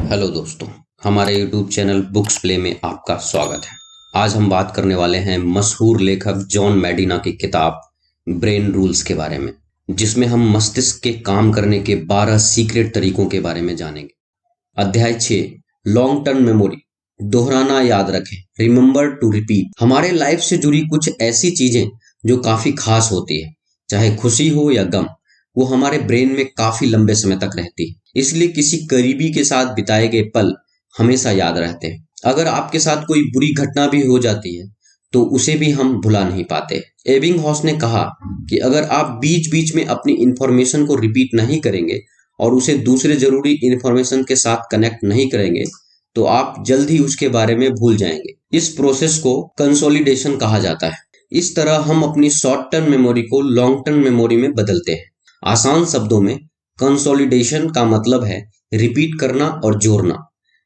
Hello दोस्तों, हमारे YouTube channel books play में आपका स्वागत है। आज हम बात करने वाले हैं मशहूर लेखक जॉन मैडिना की किताब ब्रेन रूल्स के बारे में, जिसमें हम मस्तिष्क के काम करने के 12 सीक्रेट तरीकों के बारे में जानेंगे। अध्याय 6, लॉन्ग टर्म मेमोरी, दोहराना याद रखें, रिमेंबर टू रिपीट। हमारे लाइफ से जुड़ी कुछ ऐसी चीजें जो काफी खास होती है, चाहे खुशी हो या गम, वो हमारे ब्रेन में काफी लंबे समय तक रहती है। इसलिए किसी करीबी के साथ बिताए गए पल हमेशा याद रहते हैं। अगर आपके साथ कोई बुरी घटना भी हो जाती है तो उसे भी हम भुला नहीं पाते। एबिंगहॉस ने कहा कि अगर आप बीच बीच में अपनी इंफॉर्मेशन को रिपीट नहीं करेंगे और उसे दूसरे जरूरी इंफॉर्मेशन के साथ कनेक्ट नहीं करेंगे तो आप जल्द ही उसके बारे में भूल जाएंगे। इस प्रोसेस को कंसोलिडेशन कहा जाता है। इस तरह हम अपनी शॉर्ट टर्म मेमोरी को लॉन्ग टर्म मेमोरी में बदलते हैं। आसान शब्दों में कंसोलिडेशन का मतलब है रिपीट करना और जोड़ना।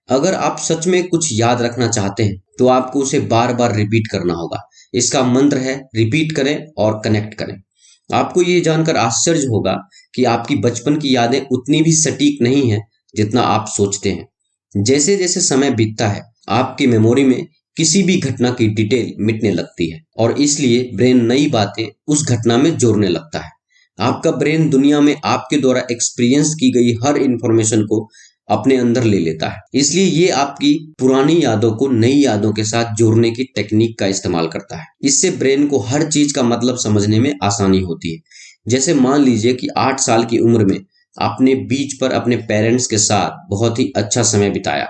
अगर आप सच में कुछ याद रखना चाहते हैं तो आपको उसे बार बार रिपीट करना होगा। इसका मंत्र है रिपीट करें और कनेक्ट करें। आपको ये जानकर आश्चर्य होगा कि आपकी बचपन की यादें उतनी भी सटीक नहीं है जितना आप सोचते हैं। जैसे जैसे समय बीतता है आपकी मेमोरी में किसी भी घटना की डिटेल मिटने लगती है और इसलिए ब्रेन नई बातें उस घटना में जोड़ने लगता है। आपका ब्रेन दुनिया में आपके द्वारा एक्सपीरियंस की गई हर इंफॉर्मेशन को अपने अंदर ले लेता है। इसलिए ये आपकी पुरानी यादों को नई यादों के साथ जोड़ने की टेक्निक का इस्तेमाल करता है। इससे ब्रेन को हर चीज का मतलब समझने में आसानी होती है। जैसे मान लीजिए कि 8 साल की उम्र में आपने बीच पर अपने पेरेंट्स के साथ बहुत ही अच्छा समय बिताया।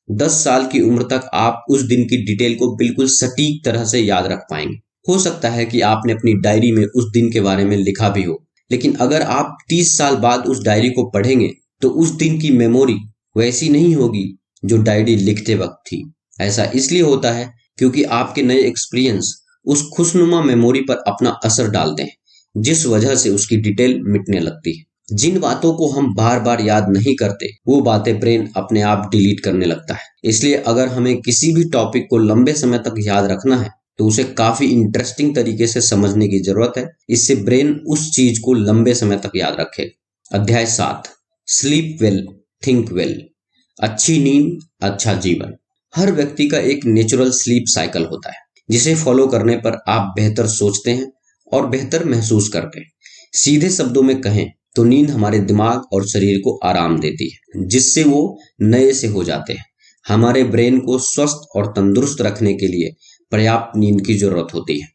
10 साल की उम्र तक आप उस दिन की डिटेल को बिल्कुल सटीक तरह से याद रख पाएंगे। हो सकता है कि आपने अपनी डायरी में उस दिन के बारे में लिखा भी हो, लेकिन अगर आप 30 साल बाद उस डायरी को पढ़ेंगे तो उस दिन की मेमोरी वैसी नहीं होगी जो डायरी लिखते वक्त थी। ऐसा इसलिए होता है क्योंकि आपके नए एक्सपीरियंस उस खुशनुमा मेमोरी पर अपना असर डालते हैं, जिस वजह से उसकी डिटेल मिटने लगती है। जिन बातों को हम बार बार याद नहीं करते वो बातें ब्रेन अपने आप डिलीट करने लगता है। इसलिए अगर हमें किसी भी टॉपिक को लंबे समय तक याद रखना है तो उसे काफी इंटरेस्टिंग तरीके से समझने की जरूरत है। इससे ब्रेन उस चीज को लंबे समय तक याद रखे। अध्याय 7, स्लीप वेल थिंक वेल, अच्छी नींद अच्छा जीवन। हर व्यक्ति का एक नेचुरल स्लीप साइकिल होता है जिसे फॉलो करने पर आप बेहतर सोचते हैं और बेहतर महसूस करते हैं। सीधे शब्दों में कहें तो नींद हमारे दिमाग और शरीर को आराम देती है, जिससे वो नए से हो जाते हैं। हमारे ब्रेन को स्वस्थ और तंदुरुस्त रखने के लिए पर्याप्त नींद की जरूरत होती है।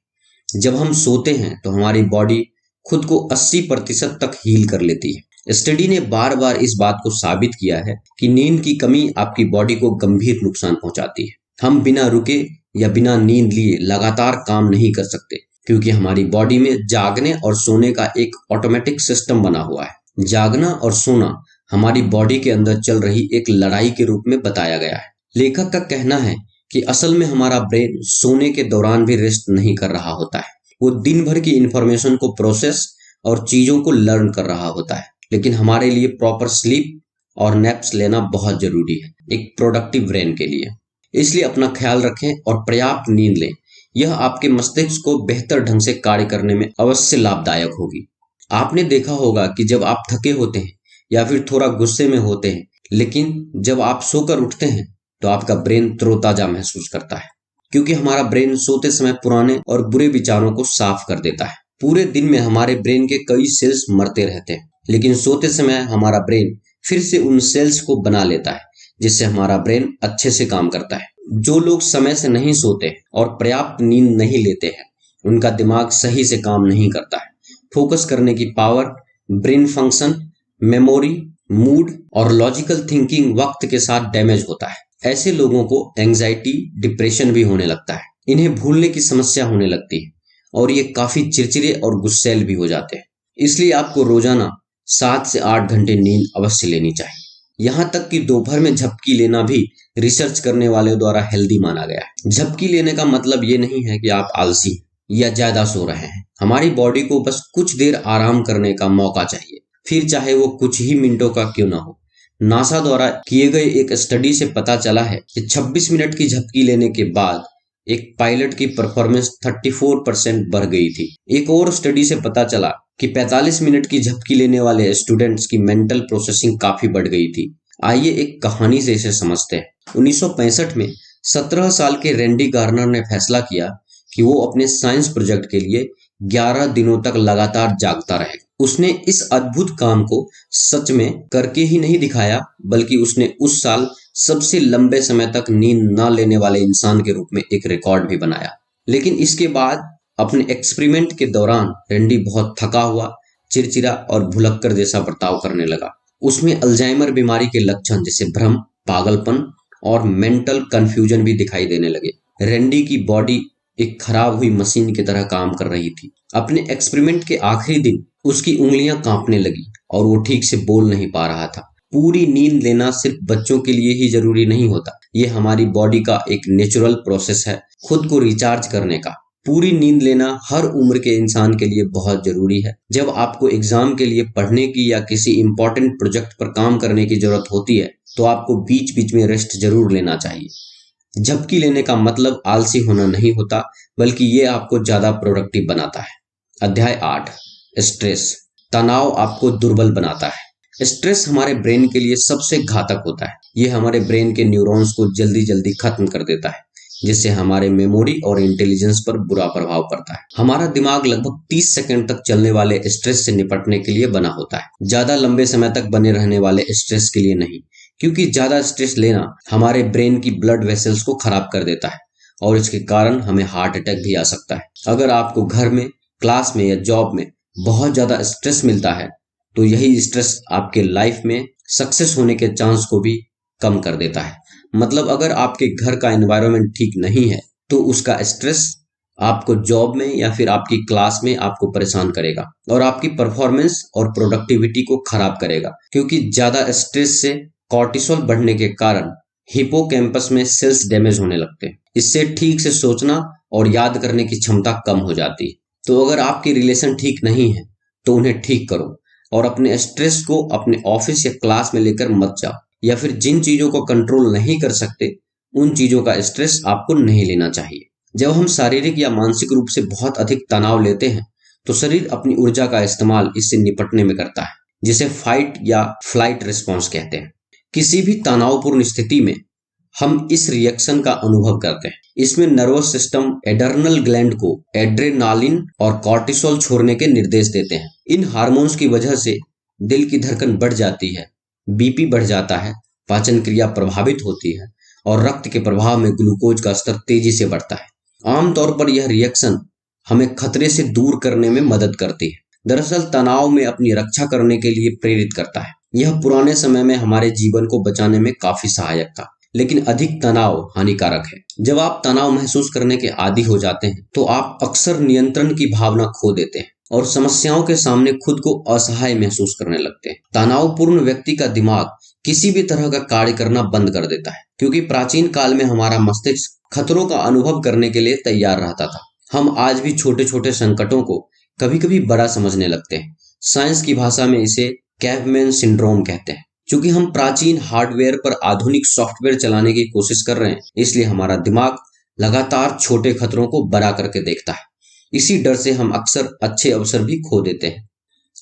जब हम सोते हैं तो हमारी बॉडी खुद को 80% तक हील कर लेती है। स्टडी ने बार बार इस बात को साबित किया है कि नींद की कमी आपकी बॉडी को गंभीर नुकसान पहुंचाती है। हम बिना रुके या बिना नींद लिए लगातार काम नहीं कर सकते क्योंकि हमारी बॉडी में जागने और सोने का एक ऑटोमेटिक सिस्टम बना हुआ है। जागना और सोना हमारी बॉडी के अंदर चल रही एक लड़ाई के रूप में बताया गया है। लेखक का कहना है कि असल में हमारा ब्रेन सोने के दौरान भी रेस्ट नहीं कर रहा होता है। वो दिन भर की इंफॉर्मेशन को प्रोसेस और चीजों को लर्न कर रहा होता है। लेकिन हमारे लिए प्रॉपर स्लीप और नैप्स लेना बहुत जरूरी है एक प्रोडक्टिव ब्रेन के लिए। इसलिए अपना ख्याल रखें और पर्याप्त नींद लें। यह आपके मस्तिष्क को बेहतर ढंग से कार्य करने में अवश्य लाभदायक होगी। आपने देखा होगा कि जब आप थके होते हैं या फिर थोड़ा गुस्से में होते हैं, लेकिन जब आप सोकर उठते हैं तो आपका ब्रेन तरोताजा महसूस करता है, क्योंकि हमारा ब्रेन सोते समय पुराने और बुरे विचारों को साफ कर देता है। पूरे दिन में हमारे ब्रेन के कई सेल्स मरते रहते हैं, लेकिन सोते समय हमारा ब्रेन फिर से उन सेल्स को बना लेता है, जिससे हमारा ब्रेन अच्छे से काम करता है। जो लोग समय से नहीं सोते और पर्याप्त नींद नहीं लेते हैं उनका दिमाग सही से काम नहीं करता है। फोकस करने की power, brain function, memory, mood और लॉजिकल थिंकिंग वक्त के साथ डैमेज होता है। ऐसे लोगों को एंजाइटी, डिप्रेशन भी होने लगता है। इन्हें भूलने की समस्या होने लगती है और ये काफी चिड़चिड़े और गुस्सैल भी हो जाते हैं। इसलिए आपको रोजाना 7 से 8 घंटे नींद अवश्य लेनी चाहिए। यहाँ तक कि दोपहर में झपकी लेना भी रिसर्च करने वाले द्वारा हेल्दी माना गया है। झपकी लेने का मतलब ये नहीं है कि आप आलसी या ज्यादा सो रहे हैं। हमारी बॉडी को बस कुछ देर आराम करने का मौका चाहिए, फिर चाहे वो कुछ ही मिनटों का क्यों ना हो। नासा द्वारा किए गए एक स्टडी से पता चला है कि 26 मिनट की झपकी लेने के बाद एक पायलट की परफॉर्मेंस 34% बढ़ गई थी। एक और स्टडी से पता चला कि 45 मिनट की झपकी लेने वाले स्टूडेंट्स की मेंटल प्रोसेसिंग काफी बढ़ गई थी। आइए एक कहानी से इसे समझते हैं। 1965 में 17 साल के रैंडी गार्नर ने फैसला किया कि वो अपने साइंस प्रोजेक्ट के लिए 11 दिनों तक लगातार जागता रहेगा। उसने इस अद्भुत काम को सच में करके ही नहीं दिखाया, बल्कि उसने उस साल सबसे लंबे समय तक नींद न लेने वाले इंसान के रूप में एक रिकॉर्ड भी बनाया। लेकिन इसके बाद अपने एक्सपेरिमेंट के दौरान रैंडी बहुत थका हुआ, चिड़चिड़ा और भुलक्कर जैसा बर्ताव करने लगा। उसमें अल्जाइमर बीमारी के लक्षण जैसे भ्रम, पागलपन और मेंटल कंफ्यूजन भी दिखाई देने लगे। रैंडी की बॉडी एक खराब हुई मशीन की तरह काम कर रही थी। अपने एक्सपेरिमेंट के आखिरी दिन उसकी उंगलियां कांपने लगी और वो ठीक से बोल नहीं पा रहा था। पूरी नींद लेना सिर्फ बच्चों के लिए ही जरूरी नहीं होता, ये हमारी बॉडी का एक नेचुरल प्रोसेस है खुद को रिचार्ज करने का। पूरी नींद लेना हर उम्र के इंसान के लिए बहुत जरूरी है। जब आपको एग्जाम के लिए पढ़ने की या किसी इंपॉर्टेंट प्रोजेक्ट पर काम करने की जरूरत होती है, तो आपको बीच बीच में रेस्ट जरूर लेना चाहिए। झपकी लेने का मतलब आलसी होना नहीं होता, बल्कि ये आपको ज्यादा प्रोडक्टिव बनाता है। अध्याय 8, स्ट्रेस। तनाव आपको दुर्बल बनाता है। स्ट्रेस हमारे ब्रेन के लिए सबसे घातक होता है। ये हमारे ब्रेन के न्यूरॉन्स को जल्दी जल्दी खत्म कर देता है, जिससे हमारे मेमोरी और इंटेलिजेंस पर बुरा प्रभाव पड़ता है। हमारा दिमाग लगभग 30 सेकंड तक चलने वाले स्ट्रेस से निपटने के लिए बना होता है, ज्यादा लंबे समय तक बने रहने वाले स्ट्रेस के लिए नहीं, क्योंकि ज्यादा स्ट्रेस लेना हमारे ब्रेन की ब्लड वेसल्स को खराब कर देता है और इसके कारण हमें हार्ट अटैक भी आ सकता है। अगर आपको घर में, क्लास में या जॉब में बहुत ज्यादा स्ट्रेस मिलता है, तो यही स्ट्रेस आपके लाइफ में सक्सेस होने के चांस को भी कम कर देता है। मतलब अगर आपके घर का एनवायरनमेंट ठीक नहीं है, तो उसका स्ट्रेस आपको जॉब में या फिर आपकी क्लास में आपको परेशान करेगा और आपकी परफॉर्मेंस और प्रोडक्टिविटी को खराब करेगा, क्योंकि ज्यादा स्ट्रेस से कॉर्टिसोल बढ़ने के कारण हिपोकैम्पस में सेल्स डैमेज होने लगते हैं। इससे ठीक से सोचना और याद करने की क्षमता कम हो जाती है। तो अगर आपकी रिलेशन ठीक नहीं है, तो उन्हें ठीक करो और अपने स्ट्रेस को अपने ऑफिस या क्लास में लेकर मत जाओ, या फिर जिन चीजों को कंट्रोल नहीं कर सकते, उन चीजों का स्ट्रेस आपको नहीं लेना चाहिए। जब हम शारीरिक या मानसिक रूप से बहुत अधिक तनाव लेते हैं, तो शरीर अपनी ऊर्जा का इस्तेमाल इससे निपटने में करता है, जिसे फाइट या फ्लाइट रिस्पॉन्स कहते हैं। किसी भी तनावपूर्ण स्थिति में हम इस रिएक्शन का अनुभव करते हैं। इसमें नर्वस सिस्टम एड्रेनल ग्लैंड को एड्रेनालिन और कॉर्टिसोल छोड़ने के निर्देश देते हैं। इन हार्मोन्स की वजह से दिल की धड़कन बढ़ जाती है, बीपी बढ़ जाता है, पाचन क्रिया प्रभावित होती है और रक्त के प्रवाह में ग्लूकोज का स्तर तेजी से बढ़ता है। आमतौर पर यह रिएक्शन हमें खतरे से दूर करने में मदद करती है। दरअसल तनाव में अपनी रक्षा करने के लिए प्रेरित करता है। यह पुराने समय में हमारे जीवन को बचाने में काफी सहायक था, लेकिन अधिक तनाव हानिकारक है। जब आप तनाव महसूस करने के आदी हो जाते हैं, तो आप अक्सर नियंत्रण की भावना खो देते हैं और समस्याओं के सामने खुद को असहाय महसूस करने लगते हैं। तनावपूर्ण व्यक्ति का दिमाग किसी भी तरह का कार्य करना बंद कर देता है, क्योंकि प्राचीन काल में हमारा मस्तिष्क खतरों का अनुभव करने के लिए तैयार रहता था। हम आज भी छोटे छोटे संकटों को कभी कभी बड़ा समझने लगते हैं। साइंस की भाषा में इसे कैवमैन सिंड्रोम कहते हैं। क्योंकि हम प्राचीन हार्डवेयर पर आधुनिक सॉफ्टवेयर चलाने की कोशिश कर रहे हैं, इसलिए हमारा दिमाग लगातार छोटे खतरों को बड़ा करके देखता है। इसी डर से हम अक्सर अच्छे अवसर भी खो देते हैं।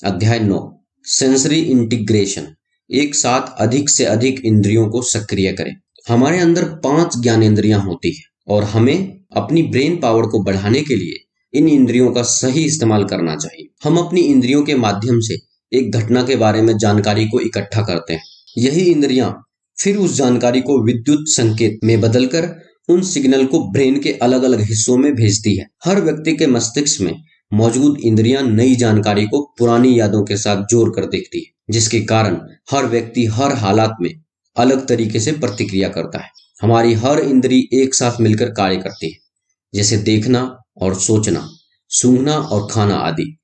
अध्याय 9, सेंसरी इंटीग्रेशन। एक साथ अधिक से अधिक इंद्रियों को सक्रिय करें। हमारे अंदर 5 ज्ञानेंद्रियां होती है और हमें अपनी ब्रेन पावर को बढ़ाने के लिए इन इंद्रियों का सही इस्तेमाल करना चाहिए। हम अपनी इंद्रियों के माध्यम से एक घटना के बारे में जानकारी को इकट्ठा करते हैं। यही इंद्रियां फिर उस जानकारी को विद्युत संकेत में बदलकर उन सिग्नल को ब्रेन के अलग अलग हिस्सों में भेजती है। हर व्यक्ति के मस्तिष्क में मौजूद इंद्रियां नई जानकारी को पुरानी यादों के साथ जोड़कर देखती है, जिसके कारण हर व्यक्ति हर हालात में अलग तरीके से प्रतिक्रिया करता है। हमारी हर इंद्री एक साथ मिलकर कार्य करती है, जैसे देखना और सोचना, सूंघना और खाना आदि।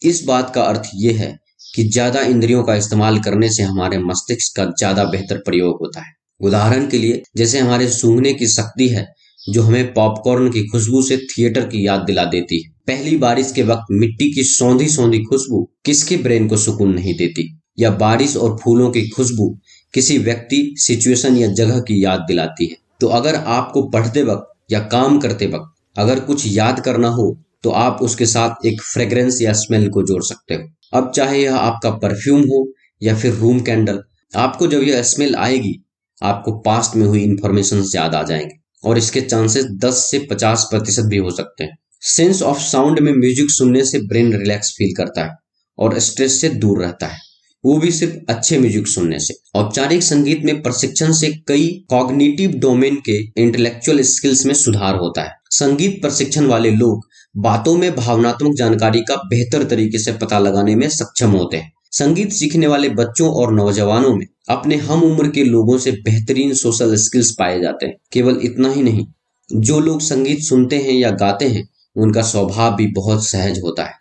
इस बात का अर्थ यह है कि ज्यादा इंद्रियों का इस्तेमाल करने से हमारे मस्तिष्क का ज्यादा बेहतर प्रयोग होता है। उदाहरण के लिए, जैसे हमारे सूंघने की शक्ति है, जो हमें पॉपकॉर्न की खुशबू से थिएटर की याद दिला देती है। पहली बारिश के वक्त मिट्टी की सौंधी सौंधी खुशबू किसके ब्रेन को सुकून नहीं देती, या बारिश और फूलों की खुशबू किसी व्यक्ति, सिचुएशन या जगह की याद दिलाती है। तो अगर आपको पढ़ते वक्त या काम करते वक्त अगर कुछ याद करना हो, तो आप उसके साथ एक फ्रेग्रेंस या स्मेल को जोड़ सकते हो। अब चाहे यह आपका परफ्यूम हो या फिर रूम कैंडल, आपको जब यह स्मेल आएगी, आपको पास्ट में हुई इंफॉर्मेशन याद आ जाएंगे और इसके चांसेस 10 से 50% भी हो सकते हैं। सेंस ऑफ साउंड में म्यूजिक सुनने से ब्रेन रिलैक्स फील करता है और स्ट्रेस से दूर रहता है, वो भी सिर्फ अच्छे म्यूजिक सुनने से। औपचारिक संगीत में प्रशिक्षण से कई कॉग्निटिव डोमेन के इंटेलेक्चुअल स्किल्स में सुधार होता है। संगीत प्रशिक्षण वाले लोग बातों में भावनात्मक जानकारी का बेहतर तरीके से पता लगाने में सक्षम होते हैं। संगीत सीखने वाले बच्चों और नौजवानों में अपने हम उम्र के लोगों से बेहतरीन सोशल स्किल्स पाए जाते हैं। केवल इतना ही नहीं, जो लोग संगीत सुनते हैं या गाते हैं उनका स्वभाव भी बहुत सहज होता है।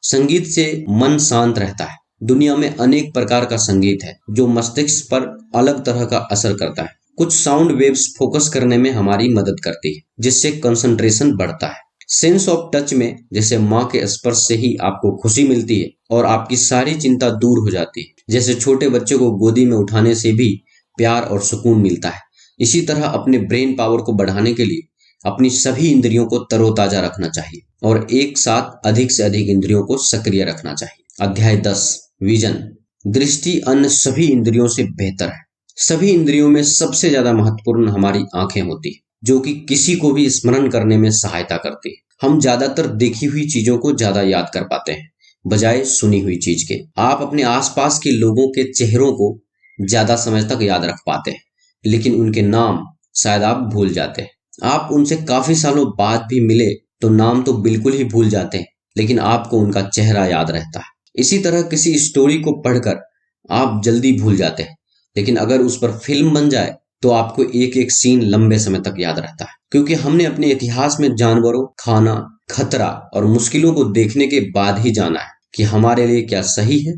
संगीत से मन शांत रहता है। दुनिया में अनेक प्रकार का संगीत है जो मस्तिष्क पर अलग तरह का असर करता है। कुछ साउंड वेव्स फोकस करने में हमारी मदद करती है, जिससे कंसंट्रेशन बढ़ता है। सेंस ऑफ टच में जैसे माँ के स्पर्श से ही आपको खुशी मिलती है और आपकी सारी चिंता दूर हो जाती है। जैसे छोटे बच्चे को गोदी में उठाने से भी प्यार और सुकून मिलता है। इसी तरह अपने ब्रेन पावर को बढ़ाने के लिए अपनी सभी इंद्रियों को तरोताजा रखना चाहिए और एक साथ अधिक से अधिक इंद्रियों को सक्रिय रखना चाहिए। अध्याय 10, विजन। दृष्टि अन्य सभी इंद्रियों से बेहतर है। सभी इंद्रियों में सबसे ज्यादा महत्वपूर्ण हमारी आंखें होती है, जो कि किसी को भी स्मरण करने में सहायता करती है। हम ज्यादातर देखी हुई चीजों को ज्यादा याद कर पाते हैं बजाय सुनी हुई चीज के। आप अपने आसपास के लोगों के चेहरों को ज्यादा समय तक याद रख पाते हैं, लेकिन उनके नाम शायद आप भूल जाते हैं। आप उनसे काफी सालों बाद भी मिले तो नाम तो बिल्कुल ही भूल जाते हैं, लेकिन आपको उनका चेहरा याद रहता है। इसी तरह किसी स्टोरी को पढ़कर आप जल्दी भूल जाते हैं, लेकिन अगर उस पर फिल्म बन जाए तो आपको एक एक सीन लंबे समय तक याद रहता है, क्योंकि हमने अपने इतिहास में जानवरों, खाना, खतरा और मुश्किलों को देखने के बाद ही जाना है कि हमारे लिए क्या सही है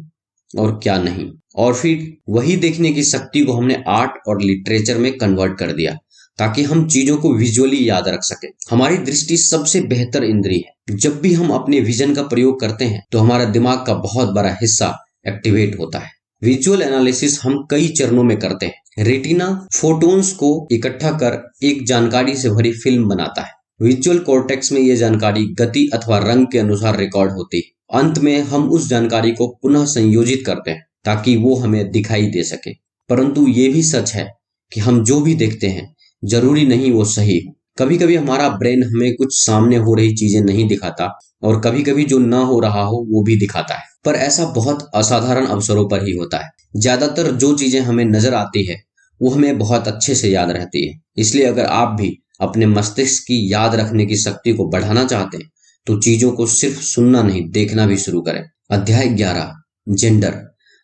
और क्या नहीं। और फिर वही देखने की शक्ति को हमने आर्ट और लिटरेचर में कन्वर्ट कर दिया ताकि हम चीजों को विजुअली याद रख सके। हमारी दृष्टि सबसे बेहतर इंद्रिय है। जब भी हम अपने विजन का प्रयोग करते हैं तो हमारा दिमाग का बहुत बड़ा हिस्सा एक्टिवेट होता है। विजुअल एनालिसिस हम कई चरणों में करते हैं। रेटिना फोटोन्स को इकट्ठा कर एक जानकारी से भरी फिल्म बनाता है। विजुअल कॉर्टेक्स में यह जानकारी गति अथवा रंग के अनुसार रिकॉर्ड होती है। अंत में हम उस जानकारी को पुनः संयोजित करते हैं ताकि वो हमें दिखाई दे सके। परंतु ये भी सच है कि हम जो भी देखते हैं जरूरी नहीं वो सही हो। कभी कभी हमारा ब्रेन हमें कुछ सामने हो रही चीजें नहीं दिखाता और कभी कभी जो ना हो रहा हो वो भी दिखाता है, पर ऐसा बहुत असाधारण अवसरों पर ही होता है। ज्यादातर जो चीजें हमें नजर आती है वो हमें बहुत अच्छे से याद रहती है। इसलिए अगर आप भी अपने मस्तिष्क की याद रखने की शक्ति को बढ़ाना चाहते हैं तो चीजों को सिर्फ सुनना नहीं, देखना भी शुरू करें। अध्याय 11, जेंडर।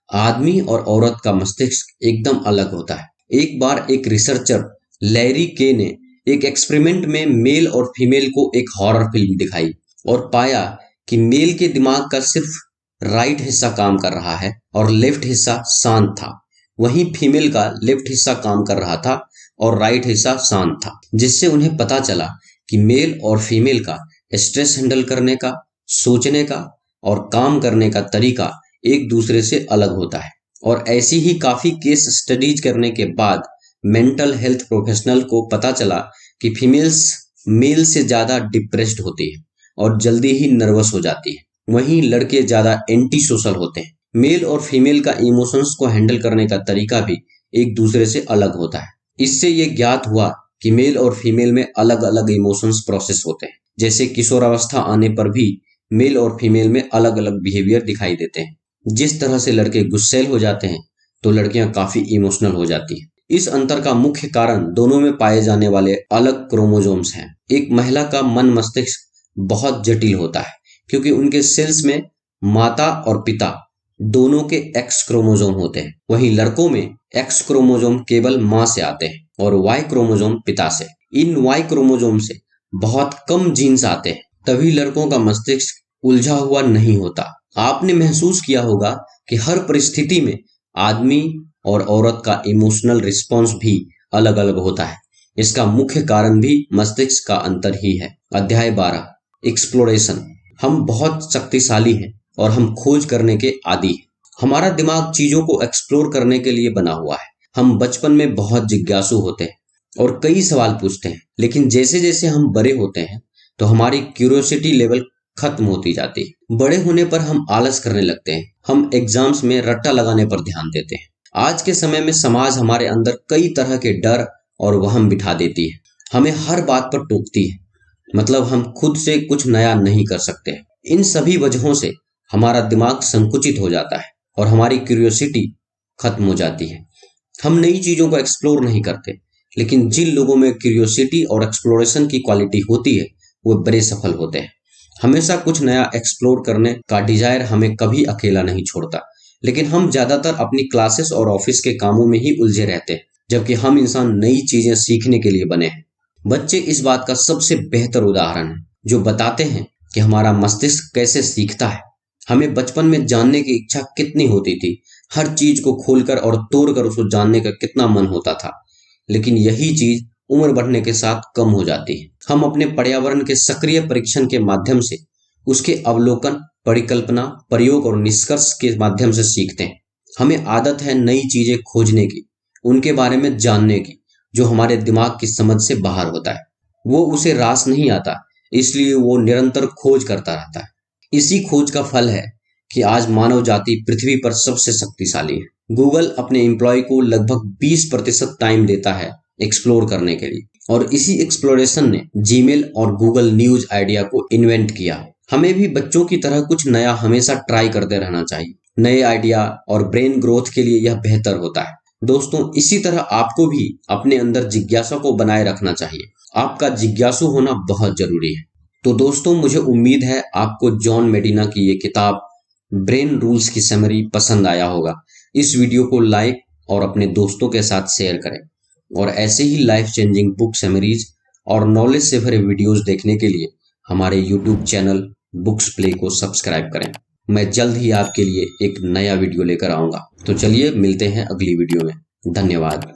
आदमी और औरत का मस्तिष्क एकदम अलग होता है। एक बार एक रिसर्चर लैरी के ने एक एक्सपेरिमेंट में मेल और फीमेल को एक हॉरर फिल्म दिखाई और पाया कि मेल के दिमाग का सिर्फ राइट हिस्सा काम कर रहा है और लेफ्ट हिस्सा शांत था। वहीं फीमेल का लेफ्ट हिस्सा काम कर रहा था और राइट हिस्सा शांत था, जिससे उन्हें पता चला कि मेल और फीमेल का स्ट्रेस हैंडल करने का, सोचने का और काम करने का तरीका एक दूसरे से अलग होता है। और ऐसी ही काफी केस स्टडीज करने के बाद मेंटल हेल्थ प्रोफेशनल को पता चला कि फीमेल्स मेल से ज्यादा डिप्रेस्ड होती है और जल्दी ही नर्वस हो जाती है। वहीं लड़के ज्यादा एंटी सोशल होते हैं। मेल और फीमेल का इमोशंस को हैंडल करने का तरीका भी एक दूसरे से अलग होता है। इससे ये ज्ञात हुआ कि मेल और फीमेल में अलग अलग इमोशंस प्रोसेस होते हैं। जैसे किशोरावस्था आने पर भी मेल और फीमेल में अलग अलग बिहेवियर दिखाई देते हैं। जिस तरह से लड़के गुस्सैल हो जाते हैं तो लड़कियां काफी इमोशनल हो जाती हैं। इस अंतर का मुख्य कारण दोनों में पाए जाने वाले अलग क्रोमोसोम्स हैं। एक महिला का मन मस्तिष्क बहुत जटिल होता है क्योंकि उनके सेल्स में माता और पिता दोनों के एक्स क्रोमोसोम होते हैं। वहीं लड़कों में एक्स क्रोमोसोम केवल मां से आते हैं और वाई क्रोमोसोम पिता से। इन वाई क्रोमोसोम से बहुत कम जीन्स आते हैं, तभी लड़कों का मस्तिष्क उलझा हुआ नहीं होता। आपने महसूस किया होगा कि हर परिस्थिति में आदमी और औरत का इमोशनल रिस्पॉन्स भी अलग अलग होता है। इसका मुख्य कारण भी मस्तिष्क का अंतर ही है। अध्याय 12, एक्सप्लोरेशन। हम बहुत शक्तिशाली हैं और हम खोज करने के आदी हैं। हमारा दिमाग चीजों को एक्सप्लोर करने के लिए बना हुआ है। हम बचपन में बहुत जिज्ञासु होते हैं और कई सवाल पूछते हैं, लेकिन जैसे जैसे हम बड़े होते हैं तो हमारी क्यूरियोसिटी लेवल खत्म होती जाती है। बड़े होने पर हम आलस करने लगते हैं। हम एग्जाम्स में रट्टा लगाने पर ध्यान देते हैं। आज के समय में समाज हमारे अंदर कई तरह के डर और वहम बिठा देती है, हमें हर बात पर टोकती है, मतलब हम खुद से कुछ नया नहीं कर सकते। इन सभी वजहों से हमारा दिमाग संकुचित हो जाता है और हमारी क्यूरियोसिटी खत्म हो जाती है। हम नई चीजों को एक्सप्लोर नहीं करते, लेकिन जिन लोगों में क्यूरियोसिटी और एक्सप्लोरेशन की क्वालिटी होती है वो बड़े सफल होते हैं। हमेशा कुछ नया एक्सप्लोर करने का डिजायर हमें कभी अकेला नहीं छोड़ता, लेकिन हम ज्यादातर अपनी क्लासेस और ऑफिस के कामों में ही उलझे रहते हैं, जबकि हम इंसान नई चीजें सीखने के लिए बने हैं। बच्चे इस बात का सबसे बेहतर उदाहरण है, जो बताते हैं कि हमारा मस्तिष्क कैसे सीखता है। हमें बचपन में जानने की इच्छा कितनी होती थी, हर चीज को खोलकर और तोड़कर उसको जानने का कितना मन होता था, लेकिन यही चीज उम्र बढ़ने के साथ कम हो जाती है। हम अपने पर्यावरण के सक्रिय परीक्षण के माध्यम से, उसके अवलोकन, परिकल्पना, प्रयोग और निष्कर्ष के माध्यम से सीखते हैं। हमें आदत है नई चीजें खोजने की, उनके बारे में जानने की, जो हमारे दिमाग की समझ से बाहर होता है। वो उसे रास नहीं आता, इसलिए वो निरंतर खोज करता रहता है। इसी खोज का फल है कि आज मानव जाति पृथ्वी पर सबसे शक्तिशाली है। गूगल अपने एम्प्लॉय को लगभग 20% टाइम देता है एक्सप्लोर करने के लिए, और इसी एक्सप्लोरेशन ने जीमेल और गूगल न्यूज आइडिया को इन्वेंट किया। हमें भी बच्चों की तरह कुछ नया हमेशा ट्राई करते रहना चाहिए। नए आइडिया और ब्रेन ग्रोथ के लिए यह बेहतर होता है। दोस्तों, इसी तरह आपको भी अपने अंदर जिज्ञासा को बनाए रखना चाहिए। आपका जिज्ञासु होना बहुत जरूरी है। तो दोस्तों, मुझे उम्मीद है आपको जॉन मेडिना की ये किताब ब्रेन रूल्स की समरी पसंद आया होगा। इस वीडियो को लाइक और अपने दोस्तों के साथ शेयर करें, और ऐसे ही लाइफ चेंजिंग बुक समरीज और नॉलेज से भरे वीडियोस देखने के लिए हमारे यूट्यूब चैनल बुक्स प्ले को सब्सक्राइब करें। मैं जल्द ही आपके लिए एक नया वीडियो लेकर आऊंगा। तो चलिए मिलते हैं अगली वीडियो में। धन्यवाद।